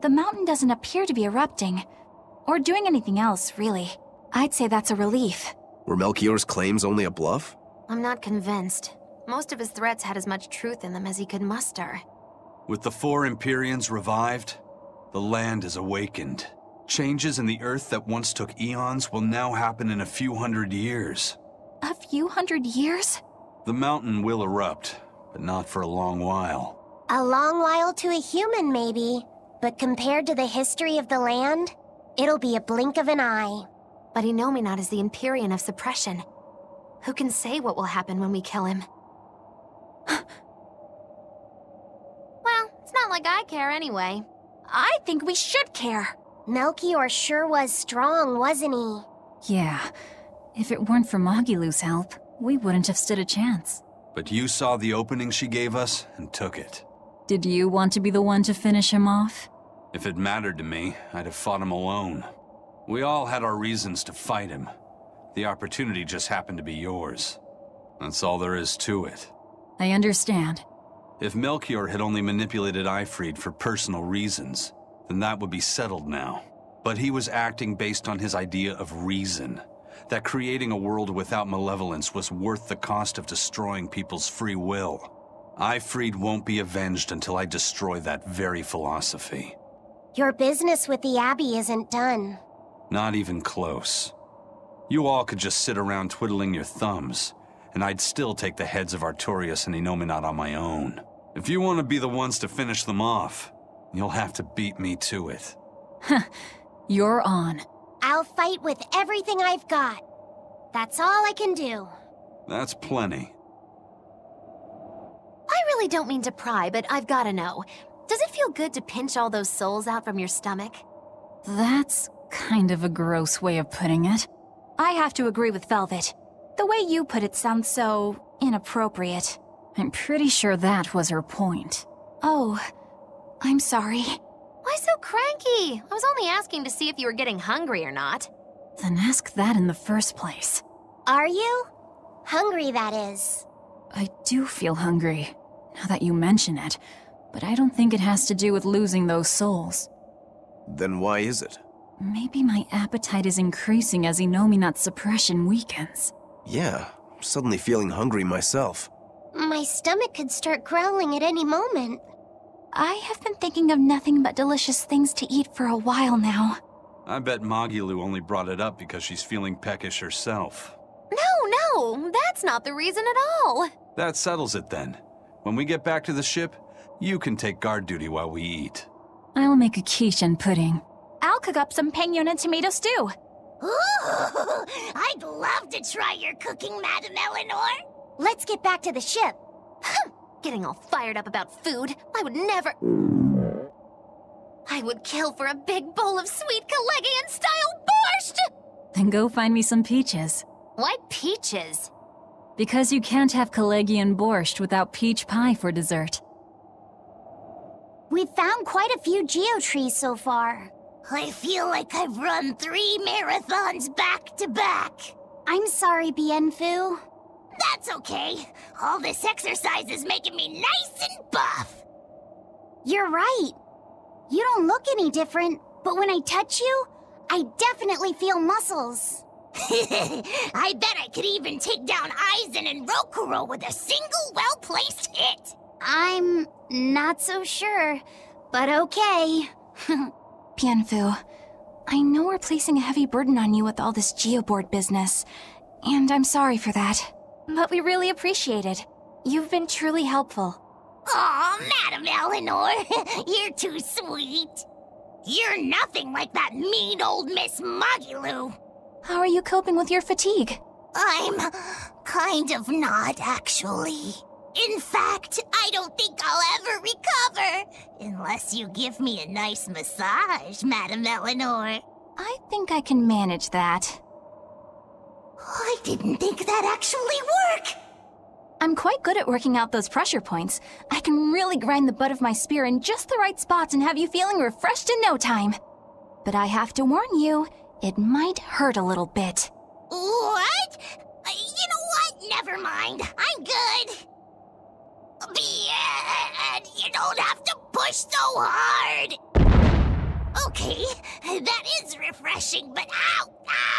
The mountain doesn't appear to be erupting. Or doing anything else, really. I'd say that's a relief. Were Melchior's claims only a bluff? I'm not convinced. Most of his threats had as much truth in them as he could muster. With the 4 Empyreans revived, the land is awakened. Changes in the Earth that once took eons will now happen in a few hundred years. A few hundred years? The mountain will erupt, but not for a long while. A long while to a human, maybe. But compared to the history of the land, it'll be a blink of an eye. But Innominat is the Empyrean of suppression. Who can say what will happen when we kill him? Well, it's not like I care anyway. I think we should care. Melchior sure was strong, wasn't he? Yeah. If it weren't for Magilu's help, we wouldn't have stood a chance. But you saw the opening she gave us and took it. Did you want to be the one to finish him off? If it mattered to me, I'd have fought him alone. We all had our reasons to fight him. The opportunity just happened to be yours. That's all there is to it. I understand. If Melchior had only manipulated Ifrid for personal reasons, then that would be settled now. But he was acting based on his idea of reason. That creating a world without malevolence was worth the cost of destroying people's free will. Ifrid won't be avenged until I destroy that very philosophy. Your business with the Abbey isn't done. Not even close. You all could just sit around twiddling your thumbs, and I'd still take the heads of Artorias and Innominat on my own. If you want to be the ones to finish them off, you'll have to beat me to it. You're on. I'll fight with everything I've got. That's all I can do. That's plenty. I really don't mean to pry, but I've gotta know. Does it feel good to pinch all those souls out from your stomach? That's kind of a gross way of putting it. I have to agree with Velvet. The way you put it sounds so inappropriate. I'm pretty sure that was her point. Oh, I'm sorry. Why so cranky? I was only asking to see if you were getting hungry or not. Then ask that in the first place. Are you? Hungry, that is. I do feel hungry, now that you mention it, but I don't think it has to do with losing those souls. Then why is it? Maybe my appetite is increasing as Innominat's suppression weakens. Yeah, I'm suddenly feeling hungry myself. My stomach could start growling at any moment. I have been thinking of nothing but delicious things to eat for a while now. I bet Magilu only brought it up because she's feeling peckish herself. No, that's not the reason at all. That settles it then. When we get back to the ship, you can take guard duty while we eat. I'll make a quiche and pudding. I'll cook up some penguin and tomato stew. Ooh, I'd love to try your cooking, Madame Eleanor. Let's get back to the ship. Getting all fired up about food. I would never... I would kill for a big bowl of sweet Calegian-style borscht! Then go find me some peaches. Why peaches? Because you can't have Calegian borscht without peach pie for dessert. We've found quite a few geotrees so far. I feel like I've run 3 marathons back to back. I'm sorry, Bienfu. That's okay. All this exercise is making me nice and buff. You're right. You don't look any different, but when I touch you, I definitely feel muscles. I bet I could even take down Aizen and Rokuro with a single well-placed hit. I'm not so sure, but okay. Bienfu, I know we're placing a heavy burden on you with all this geoboard business, and I'm sorry for that. But we really appreciate it. You've been truly helpful. Aw, Madame Eleanor, you're too sweet. You're nothing like that mean old Miss Magilu. How are you coping with your fatigue? I'm kind of not, actually. In fact, I don't think I'll ever recover, unless you give me a nice massage, Madame Eleanor. I think I can manage that. I didn't think that actually worked. I'm quite good at working out those pressure points. I can really grind the butt of my spear in just the right spots and have you feeling refreshed in no time. But I have to warn you, it might hurt a little bit. What? You know what? Never mind. I'm good. And you don't have to push so hard. Okay, that is refreshing, but ow!